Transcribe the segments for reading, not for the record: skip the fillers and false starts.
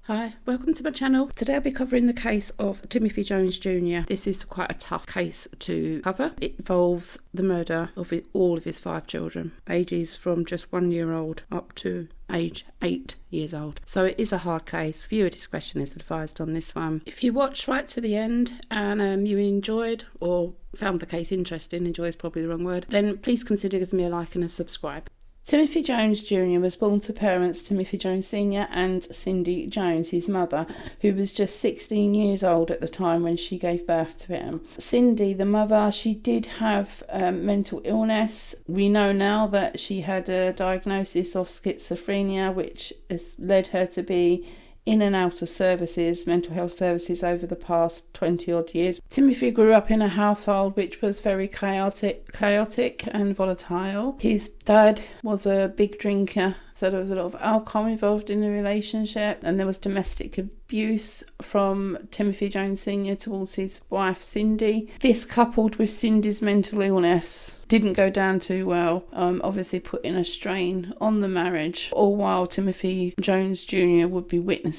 Hi, welcome to my channel. Today I'll be covering the case of Timothy Jones Jr. This is quite a tough case to cover. It involves the murder of all of his 5 children, ages from just 1 year old up to age 8 years old. So it is a hard case. Viewer discretion is advised on this one. If you watched right to the end and you enjoyed or found the case interesting, enjoy is probably the wrong word, then please consider giving me a like and a subscribe. Timothy Jones Jr. was born to parents Timothy Jones Sr. and Cindy Jones, his mother, who was just 16 years old at the time when she gave birth to him. Cindy, the mother, she did have mental illness. We know now that she had a diagnosis of schizophrenia, which has led her to be in and out of services, mental health services, over the past 20 odd years. Timothy grew up in a household which was very chaotic and volatile. His dad was a big drinker, so there was a lot of alcohol involved in the relationship, and there was domestic abuse from Timothy Jones Sr. towards his wife Cindy. This, coupled with Cindy's mental illness, didn't go down too well, obviously putting a strain on the marriage, all while Timothy Jones Jr. would be witnessing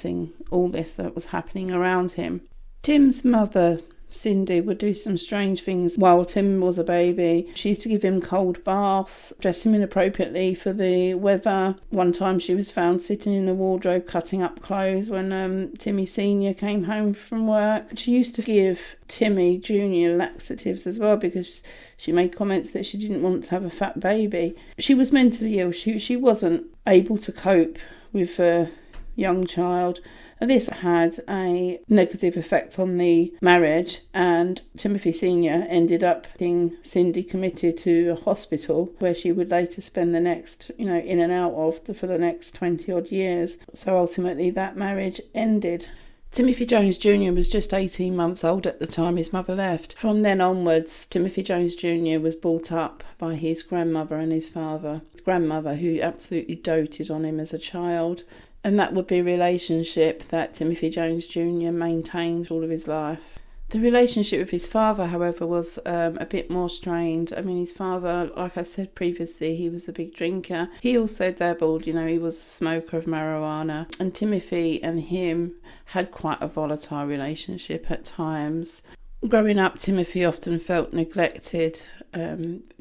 all this that was happening around him. Tim's mother, Cindy, would do some strange things while Tim was a baby. She used to give him cold baths, dress him inappropriately for the weather. One time she was found sitting in a wardrobe cutting up clothes when Timmy Sr. came home from work. She used to give Timmy Jr. laxatives as well because she made comments that she didn't want to have a fat baby. She was mentally ill. She wasn't able to cope with a young child. This had a negative effect on the marriage, and Timothy Sr. ended up getting Cindy committed to a hospital where she would later spend the next, in and out of for the next 20 odd years. So ultimately that marriage ended. Timothy Jones Jr. was just 18 months old at the time his mother left. From then onwards, Timothy Jones Jr. was brought up by his grandmother and his father. His grandmother, who absolutely doted on him as a child. And that would be a relationship that Timothy Jones Jr. maintained all of his life. The relationship with his father, however, was a bit more strained. I mean, his father, like I said previously, he was a big drinker. He also dabbled, he was a smoker of marijuana. And Timothy and him had quite a volatile relationship at times. Growing up, Timothy often felt neglected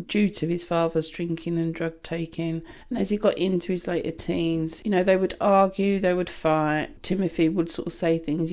due to his father's drinking and drug taking. And as he got into his later teens, they would argue, they would fight. Timothy would sort of say things,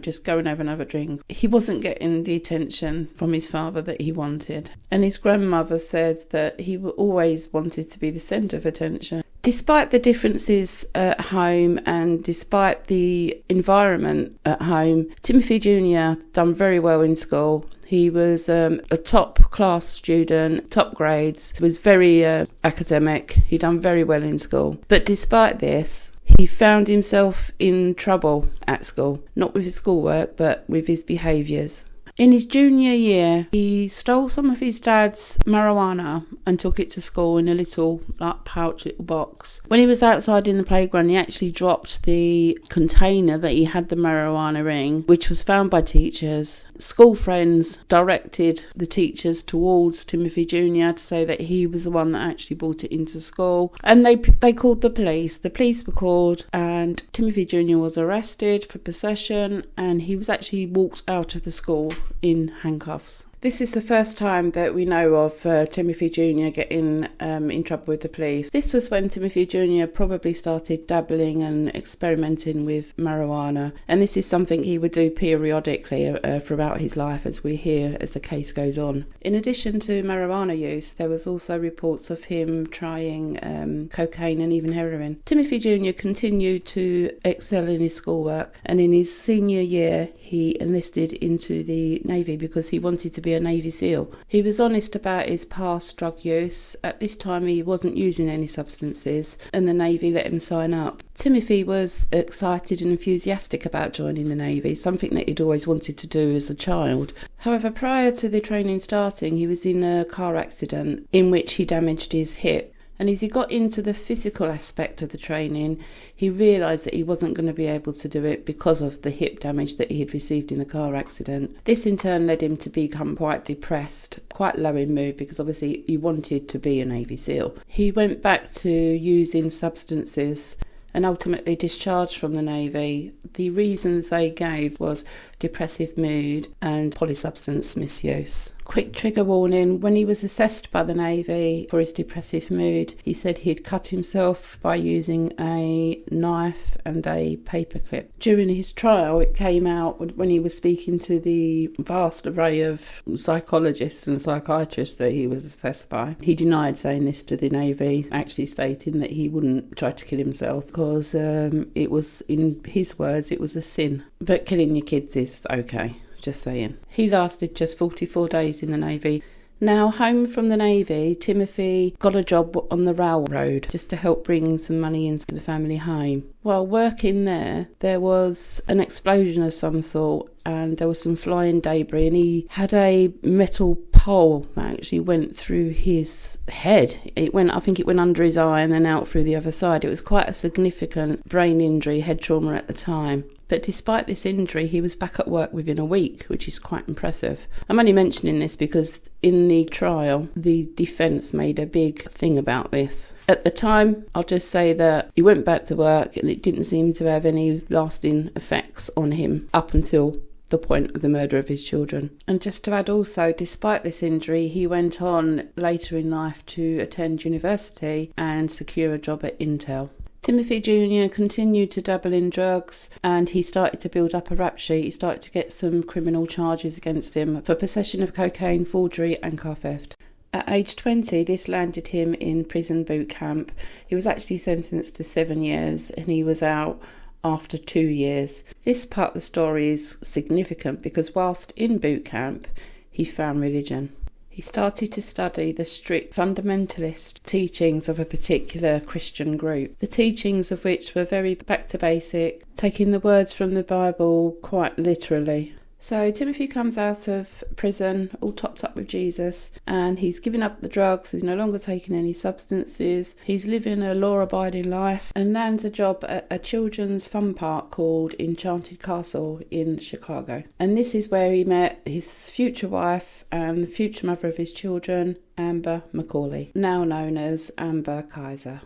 just go and have another drink. He wasn't getting the attention from his father that he wanted. And his grandmother said that he always wanted to be the centre of attention. Despite the differences at home and despite the environment at home, Timothy Jr. done very well in school. He was a top class student, top grades, was very academic. He done very well in school. But despite this, he found himself in trouble at school, not with his schoolwork, but with his behaviours. In his junior year, he stole some of his dad's marijuana and took it to school in a little pouch, little box. When he was outside in the playground, he actually dropped the container that he had the marijuana in, which was found by teachers. School friends directed the teachers towards Timothy Jr. to say that he was the one that actually brought it into school. And they called the police. The police were called and Timothy Jr. was arrested for possession, and he was actually walked out of the school in handcuffs. This is the first time that we know of Timothy Jr. getting in trouble with the police. This was when Timothy Jr. probably started dabbling and experimenting with marijuana, and this is something he would do periodically throughout his life, as we hear as the case goes on. In addition to marijuana use, there was also reports of him trying cocaine and even heroin. Timothy Jr. continued to excel in his schoolwork, and in his senior year he enlisted into the Navy because he wanted to be a Navy SEAL. He was honest about his past drug use. At this time he wasn't using any substances, and the Navy let him sign up. Timothy was excited and enthusiastic about joining the Navy, something that he'd always wanted to do as a child. However, prior to the training starting, he was in a car accident in which he damaged his hip. And as he got into the physical aspect of the training, he realised that he wasn't going to be able to do it because of the hip damage that he had received in the car accident. This in turn led him to become quite depressed, quite low in mood, because obviously he wanted to be a Navy SEAL. He went back to using substances and ultimately discharged from the Navy. The reasons they gave was depressive mood and polysubstance misuse. Quick trigger warning, when he was assessed by the Navy for his depressive mood, he said he'd cut himself by using a knife and a paperclip. During his trial, it came out when he was speaking to the vast array of psychologists and psychiatrists that he was assessed by. He denied saying this to the Navy, actually stating that he wouldn't try to kill himself because it was, in his words, it was a sin. But killing your kids is okay. Just saying. He lasted just 44 days in the Navy. Now, home from the Navy, Timothy got a job on the railroad just to help bring some money into the family home. While working there was an explosion of some sort and there was some flying debris, and he had a metal pole that actually went through his head. I think it went under his eye and then out through the other side. It was quite a significant brain injury, head trauma at the time. But despite this injury, he was back at work within a week, which is quite impressive. I'm only mentioning this because in the trial, the defence made a big thing about this. At the time, I'll just say that he went back to work and it didn't seem to have any lasting effects on him up until the point of the murder of his children. And just to add also, despite this injury, he went on later in life to attend university and secure a job at Intel. Timothy Jr. continued to dabble in drugs and he started to build up a rap sheet. He started to get some criminal charges against him for possession of cocaine, forgery and car theft. At age 20, this landed him in prison boot camp. He was actually sentenced to 7 years and he was out after 2 years. This part of the story is significant because whilst in boot camp, he found religion. He started to study the strict fundamentalist teachings of a particular Christian group, the teachings of which were very back to basic, taking the words from the Bible quite literally. So Timothy comes out of prison all topped up with Jesus and he's given up the drugs, he's no longer taking any substances, he's living a law-abiding life and lands a job at a children's fun park called Enchanted Castle in Chicago. And this is where he met his future wife and the future mother of his children, Amber Macaulay, now known as Amber Kaiser.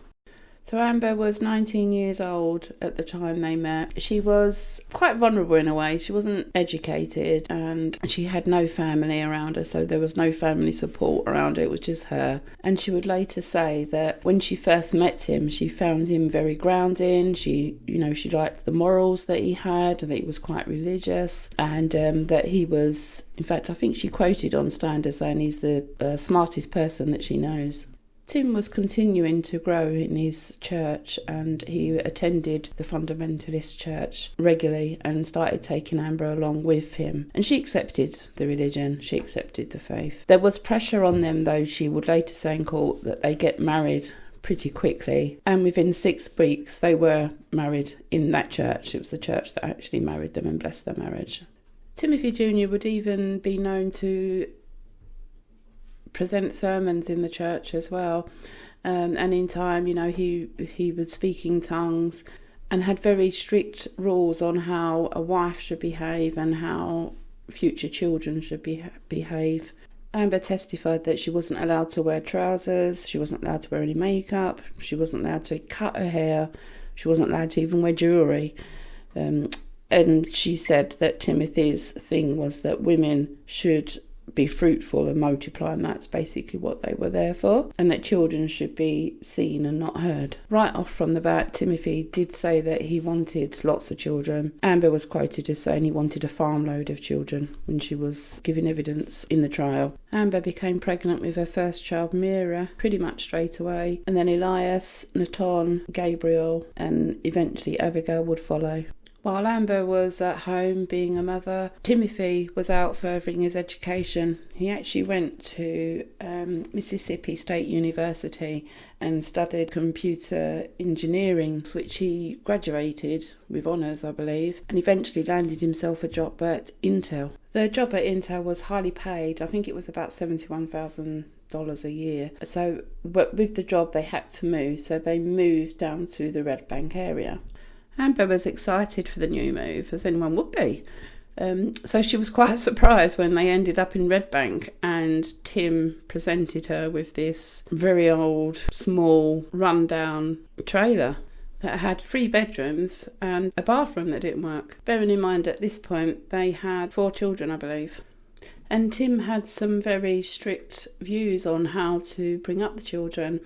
So Amber was 19 years old at the time they met. She was quite vulnerable in a way. She wasn't educated and she had no family around her, so there was no family support around her. It was just her. And she would later say that when she first met him, she found him very grounding. She liked the morals that he had, and that he was quite religious, and that he was, in fact, I think she quoted on stand as saying he's the smartest person that she knows. Tim was continuing to grow in his church and he attended the fundamentalist church regularly and started taking Amber along with him. And she accepted the religion, she accepted the faith. There was pressure on them though, she would later say in court, that they get married pretty quickly. And within 6 weeks they were married in that church. It was the church that actually married them and blessed their marriage. Timothy Jr. would even be known to present sermons in the church as well, and in time, he would speak in tongues and had very strict rules on how a wife should behave and how future children should behave. Amber testified that she wasn't allowed to wear trousers, she wasn't allowed to wear any makeup, she wasn't allowed to cut her hair, she wasn't allowed to even wear jewellery. And she said that Timothy's thing was that women should be fruitful and multiply, and that's basically what they were there for, and that children should be seen and not heard. Right off from the bat, Timothy did say that he wanted lots of children. Amber was quoted as saying he wanted a farmload of children when she was giving evidence in the trial. Amber became pregnant with her first child, Mira, pretty much straight away, and then Elias, Nathan, Gabriel, and eventually Abigail would follow. While Amber was at home being a mother, Timothy was out furthering his education. He actually went to Mississippi State University and studied computer engineering, which he graduated with honours, I believe, and eventually landed himself a job at Intel. The job at Intel was highly paid. I think it was about $71,000 a year. So, but with the job they had to move, so they moved down to the Red Bank area. Amber was excited for the new move, as anyone would be. So she was quite surprised when they ended up in Red Bank and Tim presented her with this very old, small, run-down trailer. that had 3 bedrooms and a bathroom that didn't work. Bearing in mind at this point they had 4 children, I believe. And Tim had some very strict views on how to bring up the children.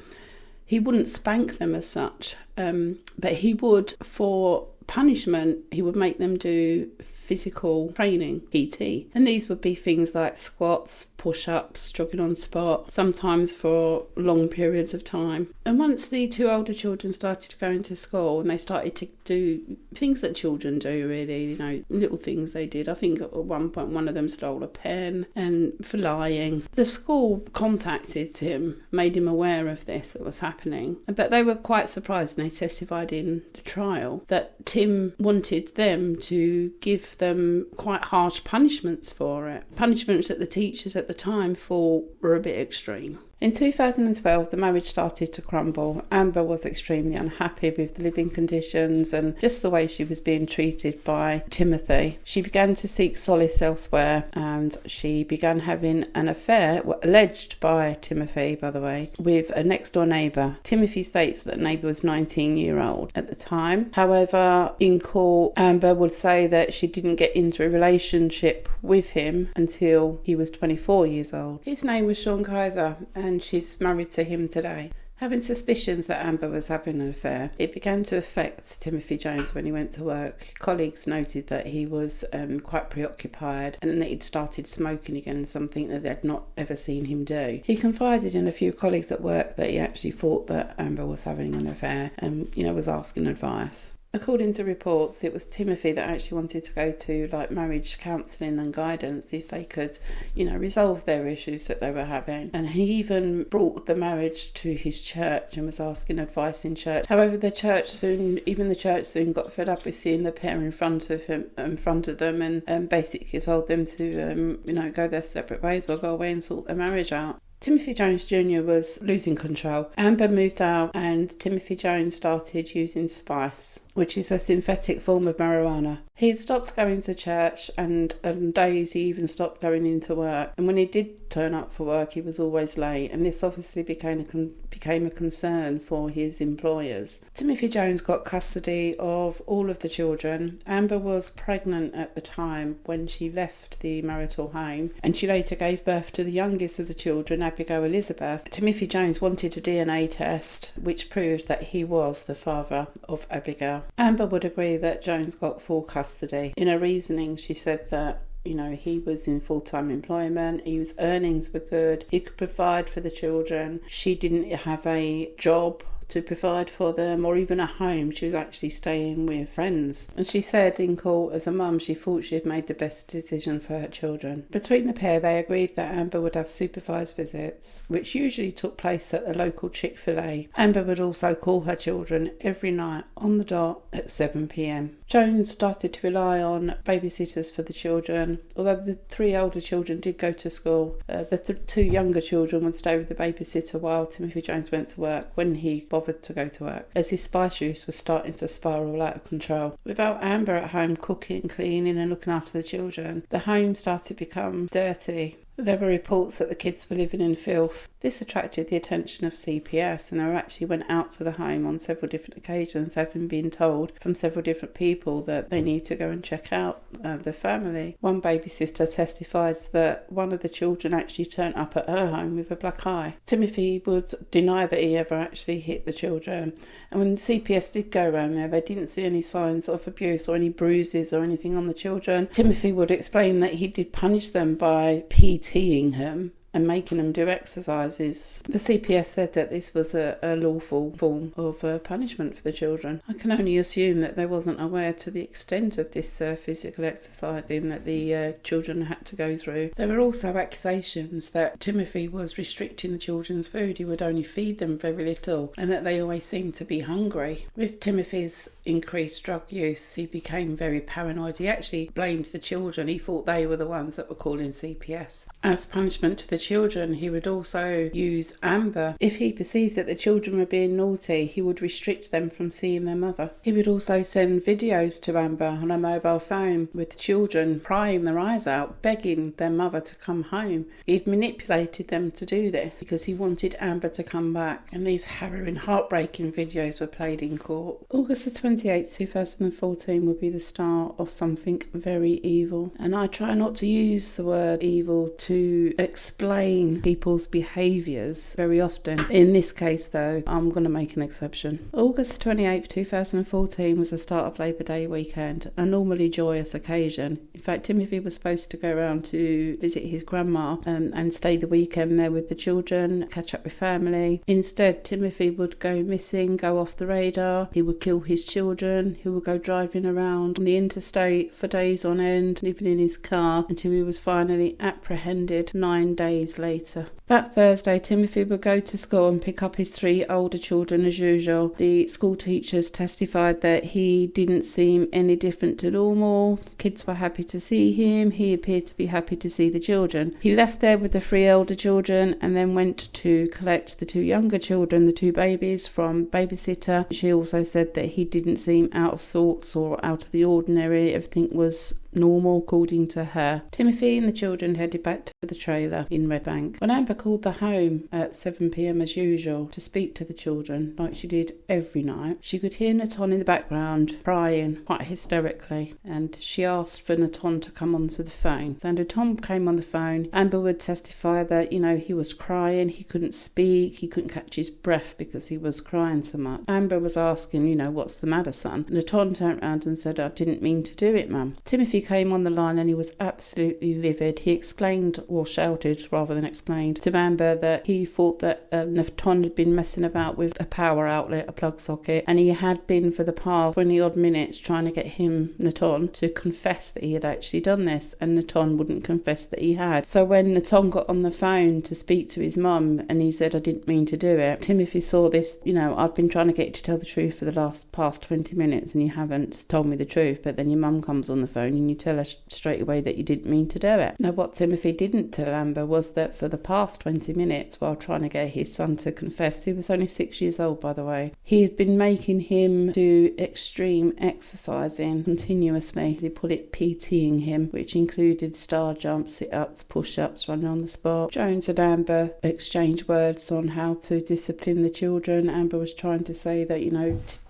He wouldn't spank them as such, but he would, for punishment, he would make them do physical training, PT. And these would be things like squats, push-ups, jogging on spot, sometimes for long periods of time. And once the 2 older children started going to school and they started to do things that children do, really, little things they did. I think at one point one of them stole a pen and for lying. The school contacted him, made him aware of this that was happening. But they were quite surprised, and they testified in the trial that Tim wanted them to give them quite harsh punishments for it. Punishments that the teachers at the time thought were a bit extreme. In 2012, the marriage started to crumble. Amber was extremely unhappy with the living conditions and just the way she was being treated by Timothy. She began to seek solace elsewhere, and she began having an affair, alleged by Timothy, by the way, with a next-door neighbour. Timothy states that the neighbour was 19-year-old at the time. However, in court, Amber would say that she didn't get into a relationship with him until he was 24 years old. His name was Sean Kaiser, and she's married to him today. Having suspicions that Amber was having an affair, it began to affect Timothy Jones when he went to work. Colleagues noted that he was quite preoccupied and that he'd started smoking again, something that they'd not ever seen him do. He confided in a few colleagues at work that he actually thought that Amber was having an affair and, was asking advice. According to reports, it was Timothy that actually wanted to go to marriage counselling and guidance if they could, resolve their issues that they were having. And he even brought the marriage to his church and was asking advice in church. However, the church soon got fed up with seeing the pair in front of them, and basically told them to, go their separate ways or go away and sort their marriage out. Timothy Jones Jr. was losing control. Amber moved out and Timothy Jones started using spice, which is a synthetic form of marijuana. He had stopped going to church, and on days he even stopped going into work. And when he did turn up for work, he was always late, and this obviously became a concern for his employers. Timothy Jones got custody of all of the children. Amber was pregnant at the time when she left the marital home, and she later gave birth to the youngest of the children, Abigail Elizabeth. Timothy Jones wanted a DNA test, which proved that he was the father of Abigail. Amber would agree that Jones got full custody. In her reasoning, she said that he was in full-time employment, his earnings were good, he could provide for the children. She didn't have a job to provide for them or even a home. She was actually staying with friends. And she said in court, as a mum, she thought she had made the best decision for her children. Between the pair, they agreed that Amber would have supervised visits, which usually took place at the local Chick-fil-A. Amber would also call her children every night on the dot at 7 p.m. Jones started to rely on babysitters for the children. Although the 3 older children did go to school, the 2 younger children would stay with the babysitter while Timothy Jones went to work when he bothered to go to work, as his spice use was starting to spiral out of control. Without Amber at home cooking, cleaning and looking after the children, the home started to become dirty. There were reports that the kids were living in filth. This attracted the attention of CPS, and they actually went out to the home on several different occasions, having been told from several different people that they need to go and check out the family. One babysitter testified that one of the children actually turned up at her home with a black eye. Timothy would deny that he ever actually hit the children, and when CPS did go around there, they didn't see any signs of abuse or any bruises or anything on the children. Timothy would explain that he did punish them by PTing him and making them do exercises. The CPS said that this was a lawful form of punishment for the children. I can only assume that they wasn't aware to the extent of this physical exercising that the children had to go through. There were also accusations that Timothy was restricting the children's food. He would only feed them very little, and that they always seemed to be hungry. With Timothy's increased drug use, he became very paranoid. He actually blamed the children. He thought they were the ones that were calling CPS. As punishment to the children, he would also use Amber. If he perceived that the children were being naughty, he would restrict them from seeing their mother. He would also send videos to Amber on a mobile phone with children crying their eyes out, begging their mother to come home. He'd manipulated them to do this because he wanted Amber to come back, and these harrowing, heartbreaking videos were played in court. August the 28th, 2014 would be the start of something very evil, and I try not to use the word evil to explain people's behaviours very often. In this case though, I'm going to make an exception. August 28th, 2014 was the start of Labour Day weekend, a normally joyous occasion. In fact, Timothy was supposed to go around to visit his grandma and stay the weekend there with the children, catch up with family. Instead, Timothy would go missing, go off the radar. He would kill his children. He would go driving around on the interstate for days on end, living in his car until he was finally apprehended 9 days later. That Thursday, Timothy would go to school and pick up his 3 older children as usual. The school teachers testified that he didn't seem any different to normal. Kids were happy to see him. He appeared to be happy to see the children. He left there with the 3 older children and then went to collect the 2 younger children, the 2 babies, from babysitter. She also said that he didn't seem out of sorts or out of the ordinary. Everything was normal according to her. Timothy and the children headed back to the trailer in Red Bank. When Amber called the home at 7 p.m. as usual to speak to the children, like she did every night, she could hear Naton in the background crying quite hysterically, and she asked for Naton to come onto the phone. So Naton came on the phone. Amber would testify that, he was crying, he couldn't speak, he couldn't catch his breath because he was crying so much. Amber was asking, what's the matter, son? Naton turned around and said, I didn't mean to do it, mum. Timothy came on the line and he was absolutely livid. He explained, or shouted rather than explained, to Amber that he thought that Naton had been messing about with a power outlet, a plug socket, and he had been for the past 20 odd minutes trying to get Naton, to confess that he had actually done this, and Naton wouldn't confess that he had. So when Naton got on the phone to speak to his mum and he said, I didn't mean to do it, Timothy saw this, I've been prying to get you to tell the truth for the past 20 minutes and you haven't told me the truth, but then your mum comes on the phone and you tell her straight away that you didn't mean to do it. Now, what Timothy didn't tell Amber was that for the past 20 minutes, while trying to get his son to confess, who was only 6 years old, by the way, he had been making him do extreme exercising continuously. He put it PTing him, which included star jumps, sit-ups, push-ups, running on the spot. Jones and Amber exchanged words on how to discipline the children. Amber was trying to say that,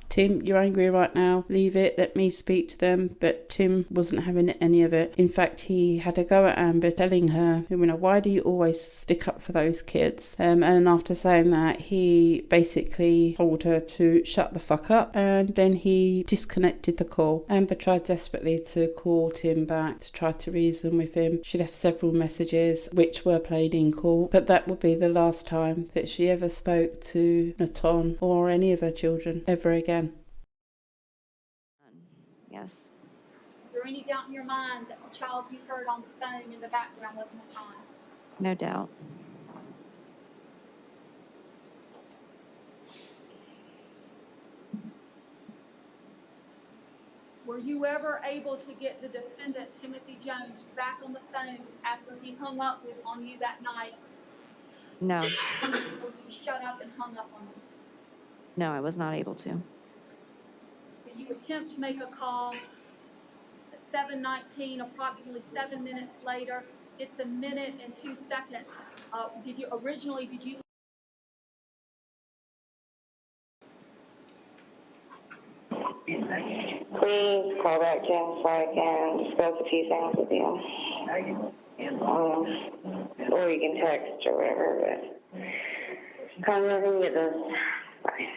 Tim, you're angry right now, leave it, let me speak to them. But Tim wasn't having any of it. In fact, he had a go at Amber, telling her, why do you always stick up for those kids? And after saying that, he basically told her to shut the fuck up, and then he disconnected the call. Amber tried desperately to call Tim back to try to reason with him. She left several messages which were played in court, but that would be the last time that she ever spoke to Naton or any of her children ever again. Yes. Is there any doubt in your mind that the child you heard on the phone in the background was Naton? No doubt. Were you ever able to get the defendant, Timothy Jones, back on the phone after he hung up on you that night? No. Or you shut up and hung up on him? No, I was not able to. So you attempt to make a call at 7:19, approximately 7 minutes later. It's 1 minute and 2 seconds. Did you? Please call back, Jim, so I can discuss a few things with you. Or you can text or whatever, but come over and get this. Bye.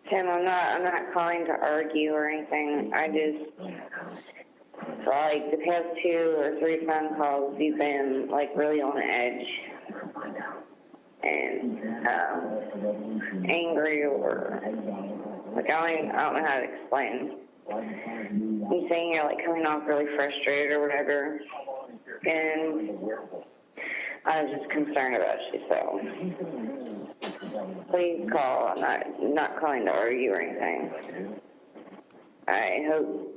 Tim, I'm not calling to argue or anything. I just, for like the past 2 or 3 phone calls, you've been like really on edge and angry, or like I don't know how to explain. You saying you're like coming off really frustrated or whatever, and I was just concerned about you, so please call. I'm not calling to argue or anything. I hope,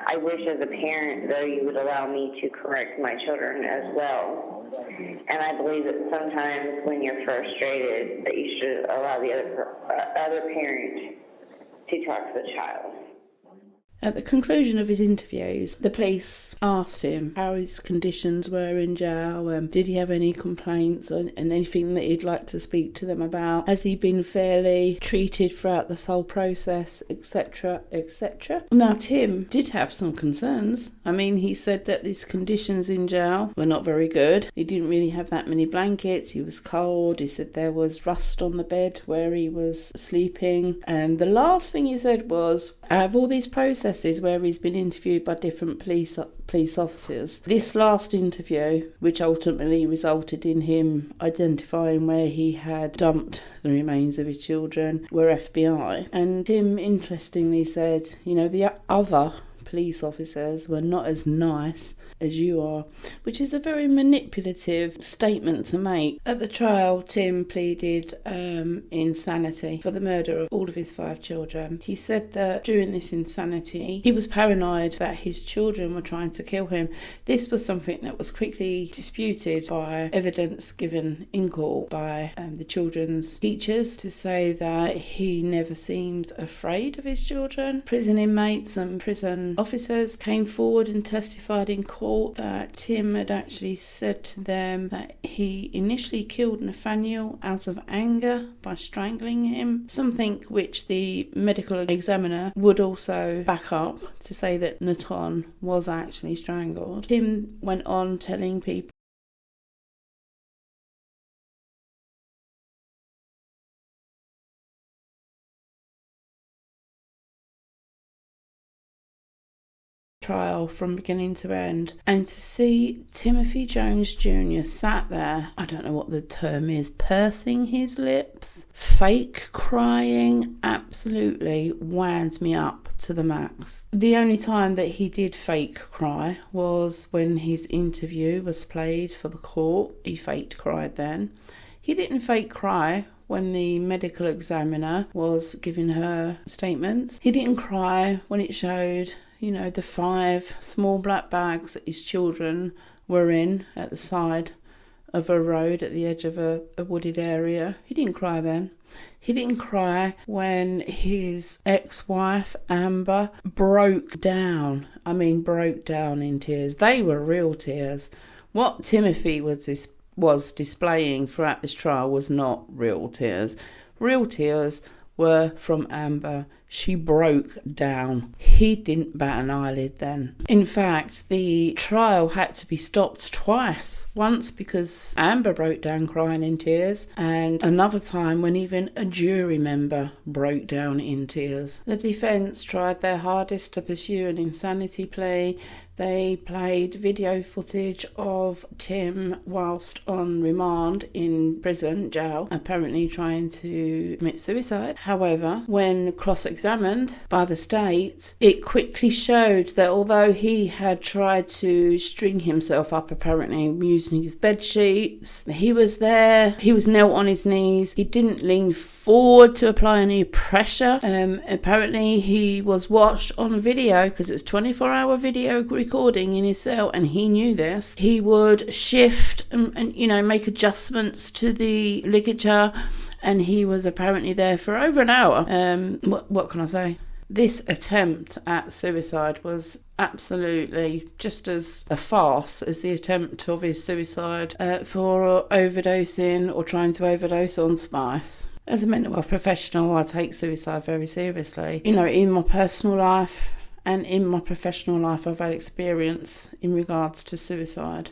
I wish as a parent, though, you would allow me to correct my children as well. And I believe that sometimes when you're frustrated, that you should allow the other parent to talk to the child. At the conclusion of his interviews, the police asked him how his conditions were in jail, did he have any complaints and anything that he'd like to speak to them about, has he been fairly treated throughout this whole process, etc, etc. Now, Tim did have some concerns. I mean, he said that his conditions in jail were not very good. He didn't really have that many blankets, he was cold, he said there was rust on the bed where he was sleeping, and the last thing he said was, I have all these processes where he's been interviewed by different police officers. This last interview, which ultimately resulted in him identifying where he had dumped the remains of his children, were FBI. And Tim interestingly said, the other police officers were not as nice as you are, which is a very manipulative statement to make. At the trial, Tim pleaded insanity for the murder of all of his 5 children. He said that during this insanity, he was paranoid that his children were trying to kill him. This was something that was quickly disputed by evidence given in court by the children's teachers, to say that he never seemed afraid of his children. Prison inmates and prison officers came forward and testified in court that Tim had actually said to them that he initially killed Nathaniel out of anger by strangling him, something which the medical examiner would also back up to say that Nathan was actually strangled. Tim went on telling people trial from beginning to end, and to see Timothy Jones Jr. sat there, I don't know what the term is, pursing his lips, fake crying, absolutely wound me up to the max. The only time that he did fake cry was when his interview was played for the court. He faked cried then. He didn't fake cry when the medical examiner was giving her statements. He didn't cry when it showed the 5 small black bags that his children were in at the side of a road at the edge of a wooded area. He didn't cry then. He didn't cry when his ex-wife, Amber, broke down. I mean, broke down in tears. They were real tears. What Timothy was displaying throughout this trial was not real tears. Real tears were from Amber. She broke down. He didn't bat an eyelid then. In fact, the trial had to be stopped twice. Once because Amber broke down crying in tears, and another time when even a jury member broke down in tears. The defence tried their hardest to pursue an insanity plea. They played video footage of Tim whilst on remand in prison, jail, apparently trying to commit suicide. However, when cross-examined by the state, it quickly showed that although he had tried to string himself up, apparently using his bed sheets, he was there, he was knelt on his knees, he didn't lean forward to apply any pressure. Apparently he was watched on video, because it's 24-hour video recording in his cell, and he knew this. He would shift and make adjustments to the ligature, and he was apparently there for over an hour. What can I say? This attempt at suicide was absolutely just as a farce as the attempt of his suicide for overdosing or trying to overdose on spice. As a mental health professional, I take suicide very seriously. In my personal life and in my professional life, I've had experience in regards to suicide.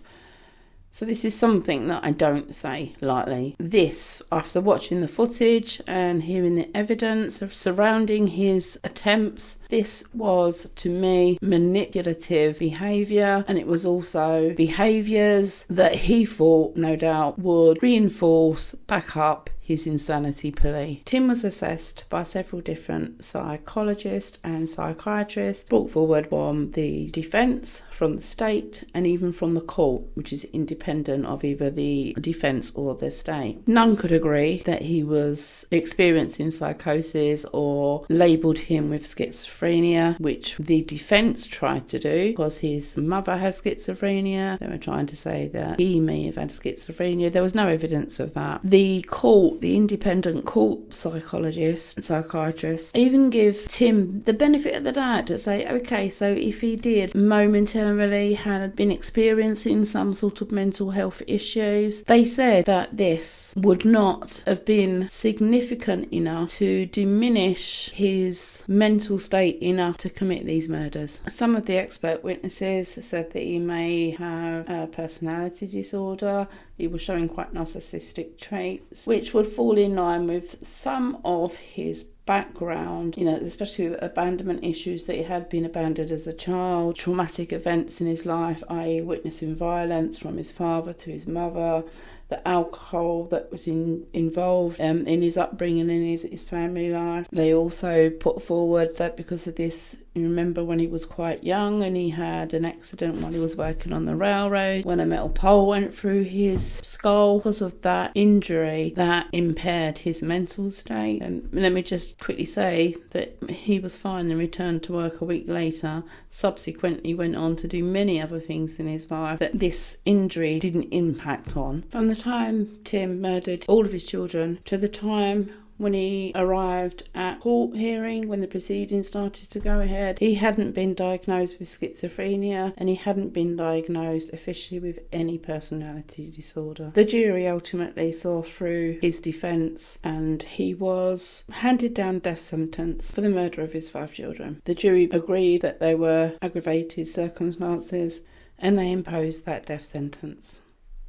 So this is something that I don't say lightly. This, after watching the footage and hearing the evidence of surrounding his attempts, this was, to me, manipulative behaviour, and it was also behaviours that he thought, no doubt, would reinforce, back up his insanity plea. Tim was assessed by several different psychologists and psychiatrists, brought forward from the defence, from the state, and even from the court, which is independent of either the defence or the state. None could agree that he was experiencing psychosis or labelled him with schizophrenia, which the defence tried to do because his mother had schizophrenia. They were trying to say that he may have had schizophrenia. There was no evidence of that. The court, the independent court psychiatrist, even give Tim the benefit of the doubt to say, okay, so if he did momentarily had been experiencing some sort of mental health issues, they said that this would not have been significant enough to diminish his mental state enough to commit these murders. Some of the expert witnesses said that he may have a personality disorder. He was showing quite narcissistic traits, which would fall in line with some of his background, especially with abandonment issues, that he had been abandoned as a child, traumatic events in his life, i.e. witnessing violence from his father to his mother, the alcohol that was involved in his upbringing and his family life. They also put forward that because of this, you remember when he was quite young and he had an accident while he was working on the railroad when a metal pole went through his skull. Because of that injury, that impaired his mental state. And let me just quickly say that he was fine and returned to work a week later. Subsequently went on to do many other things in his life that this injury didn't impact on. From the time Tim murdered all of his children to the time when he arrived at court hearing, when the proceedings started to go ahead, he hadn't been diagnosed with schizophrenia and he hadn't been diagnosed officially with any personality disorder. The jury ultimately saw through his defence and he was handed down death sentence for the murder of his 5 children. The jury agreed that they were aggravated circumstances and they imposed that death sentence.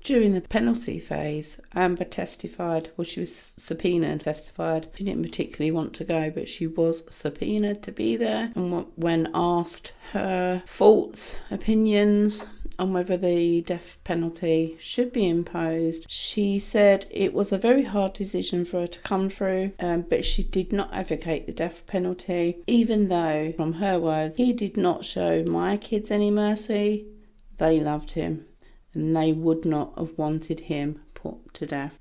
During the penalty phase, Amber testified, she was subpoenaed, testified. She didn't particularly want to go, but she was subpoenaed to be there. And when asked her thoughts, opinions on whether the death penalty should be imposed, she said it was a very hard decision for her to come through, but she did not advocate the death penalty, even though, from her words, he did not show my kids any mercy. They loved him, and they would not have wanted him put to death.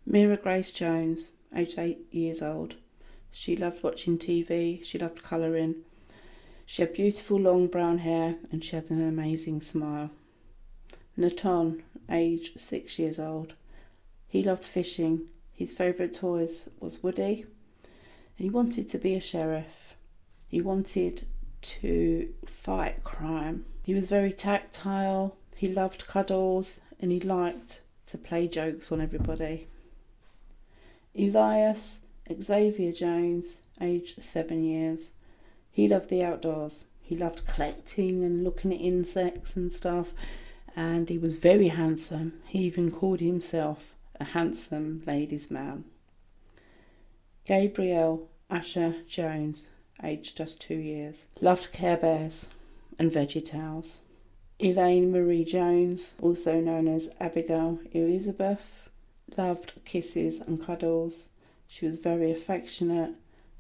Mira Grace Jones, aged 8 years old. She loved watching TV, she loved colouring. She had beautiful long brown hair and she had an amazing smile. Naton, aged 6 years old. He loved fishing. His favourite toys was Woody. And he wanted to be a sheriff. He wanted to fight crime. He was very tactile. He loved cuddles and he liked to play jokes on everybody. Elias Xavier Jones, aged 7 years. He loved the outdoors. He loved collecting and looking at insects and stuff, and he was very handsome. He even called himself a handsome ladies' man. Gabriel Asher Jones, aged just 2 years. Loved Care Bears and VeggieTales. Elaine Marie Jones, also known as Abigail Elizabeth, loved kisses and cuddles. She was very affectionate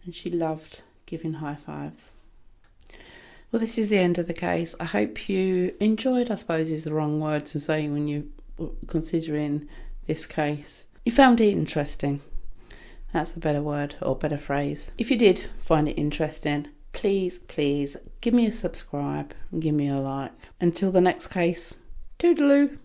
and she loved giving high fives. Well, this is the end of the case. I hope you enjoyed, I suppose is the wrong word to say when you're considering this case. You found it interesting. That's a better word or better phrase. If you did find it interesting, please give me a subscribe and give me a like. Until the next case, toodaloo.